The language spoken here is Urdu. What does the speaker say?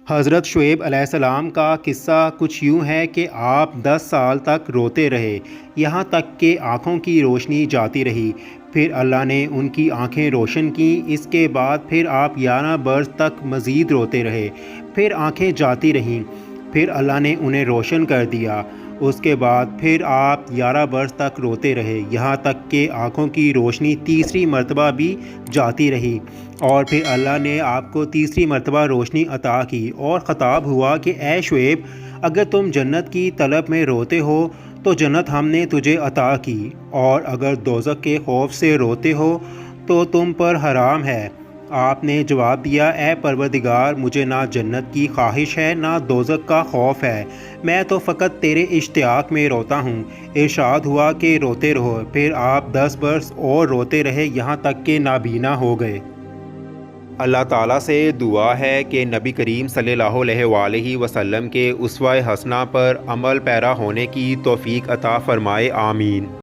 حضرت شعیب علیہ السلام کا قصہ کچھ یوں ہے کہ آپ 10 سال تک روتے رہے، یہاں تک کہ آنکھوں کی روشنی جاتی رہی۔ پھر اللہ نے ان کی آنکھیں روشن کیں۔ اس کے بعد پھر آپ 11 برس تک مزید روتے رہے، پھر آنکھیں جاتی رہیں، پھر اللہ نے انہیں روشن کر دیا۔ اس کے بعد پھر آپ 11 برس تک روتے رہے، یہاں تک کہ آنکھوں کی روشنی تیسری مرتبہ بھی جاتی رہی، اور پھر اللہ نے آپ کو تیسری مرتبہ روشنی عطا کی، اور خطاب ہوا کہ اے شعیب، اگر تم جنت کی طلب میں روتے ہو تو جنت ہم نے تجھے عطا کی، اور اگر دوزخ کے خوف سے روتے ہو تو تم پر حرام ہے۔ آپ نے جواب دیا، اے پروردگار، مجھے نہ جنت کی خواہش ہے نہ دوزخ کا خوف ہے، میں تو فقط تیرے اشتیاق میں روتا ہوں۔ ارشاد ہوا کہ روتے رہو۔ پھر آپ 10 برس اور روتے رہے، یہاں تک کہ نابینا ہو گئے۔ اللہ تعالیٰ سے دعا ہے کہ نبی کریم صلی اللہ علیہ وآلہ وسلم کے اسوہ حسنہ پر عمل پیرا ہونے کی توفیق عطا فرمائے، آمین۔